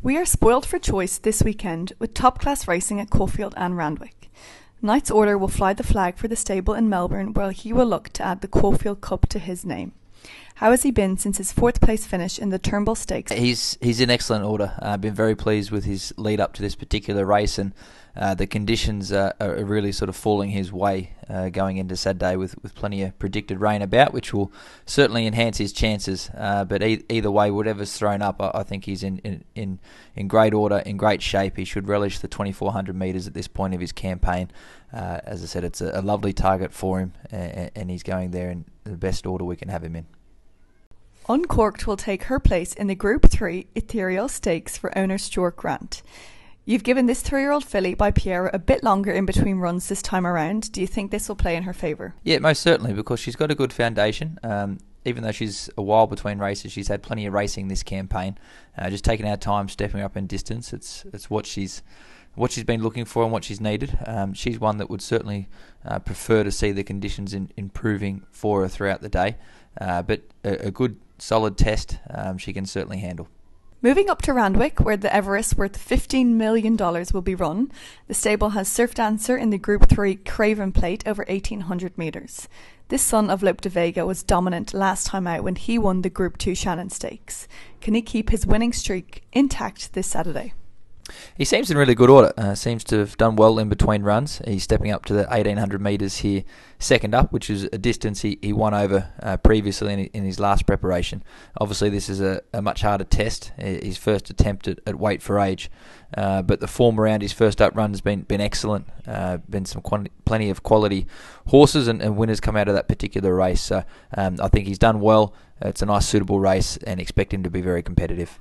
We are spoiled for choice this weekend with top-class racing at Caulfield and Randwick. Knight's Order will fly the flag for the stable in Melbourne, while he will look to add the Caulfield Cup to his name. How has he been since his fourth place finish in the Turnbull Stakes? He's in excellent order. I've been very pleased with his lead up to this particular race, and the conditions are really sort of falling his way going into Saturday with plenty of predicted rain about, which will certainly enhance his chances. But either way, whatever's thrown up, I think he's in great order, in great shape. He should relish the 2,400 metres at this point of his campaign. As I said, it's a lovely target for him, and he's going there in the best order we can have him in. UNCORKED will take her place in the Group 3 Ethereal Stakes for owner Stuart Grant. You've given this 3-year-old filly by Pierre a bit longer in between runs this time around. Do you think this will play in her favour? Yeah, most certainly, because she's got a good foundation. Even though she's a while between races, she's had plenty of racing this campaign. Just taking our time, stepping up in distance. It's what she's been looking for and what she's needed. She's one that would certainly prefer to see the conditions improving for her throughout the day. But a good, solid test she can certainly handle. Moving up to Randwick, where the Everest worth $15 million will be run, the stable has Surf Dancer in the Group 3 Craven Plate over 1,800 metres. This son of Lope de Vega was dominant last time out when he won the Group 2 Shannon Stakes. Can he keep his winning streak intact this Saturday? He seems in really good order. Seems to have done well in between runs. He's stepping up to the 1,800 metres here, second up, which is a distance he won over previously in his last preparation. Obviously, this is a much harder test. His first attempt at weight for age, but the form around his first up run has been excellent. Been plenty of quality horses and winners come out of that particular race. So I think he's done well. It's a nice, suitable race, and expect him to be very competitive.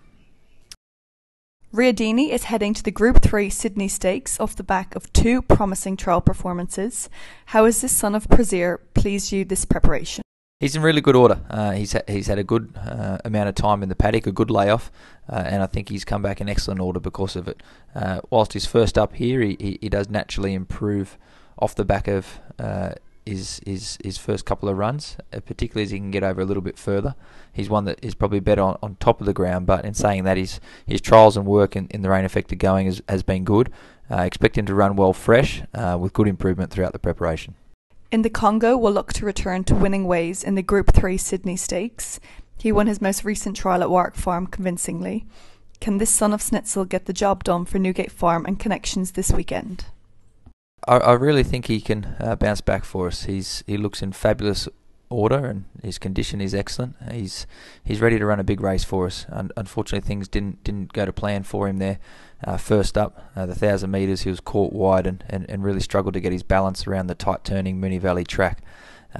RIODINI is heading to the Group 3 Sydney Stakes off the back of 2 promising trial performances. How has this son of Brazier pleased you this preparation? He's in really good order. He's had a good amount of time in the paddock, a good layoff, and I think he's come back in excellent order because of it. Whilst he's first up here, he does naturally improve off the back of his first couple of runs, particularly as he can get over a little bit further. He's one that is probably better on top of the ground, but in saying that, his trials and work in the rain affected going has been good. Expect him to run well fresh with good improvement throughout the preparation. In the Congo, will look to return to winning ways in the Group 3 Sydney Stakes. He won his most recent trial at Warwick Farm convincingly. Can this son of Snitzel get the job done for Newgate Farm and Connections this weekend? I really think he can bounce back for us. He looks in fabulous order, and his condition is excellent. He's ready to run a big race for us. Unfortunately, things didn't go to plan for him there. First up, the 1,000 metres, he was caught wide and really struggled to get his balance around the tight turning Moonee Valley track.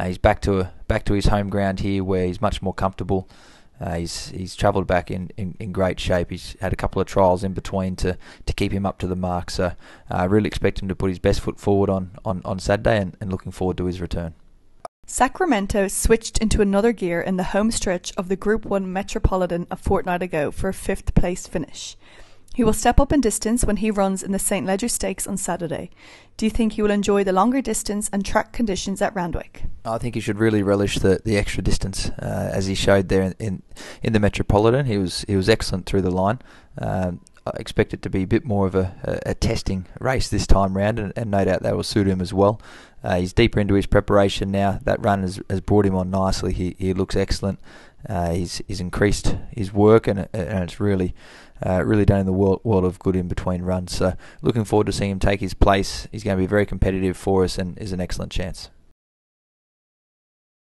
He's back to his home ground here, where he's much more comfortable. He's travelled back in great shape. He's had a couple of trials in between to keep him up to the mark. So I really expect him to put his best foot forward on Saturday, and looking forward to his return. Sacramento switched into another gear in the home stretch of the Group 1 Metropolitan a fortnight ago for a 5th place finish. He will step up in distance when he runs in the St. Ledger Stakes on Saturday. Do you think he will enjoy the longer distance and track conditions at Randwick? I think he should really relish the extra distance, as he showed there in the Metropolitan. He was excellent through the line. I expect it to be a bit more of a testing race this time round, and no doubt that will suit him as well. He's deeper into his preparation now. That run has brought him on nicely. He looks excellent. He's increased his work, and it's really done in the world of good in between runs. So looking forward to seeing him take his place. He's going to be very competitive for us and is an excellent chance.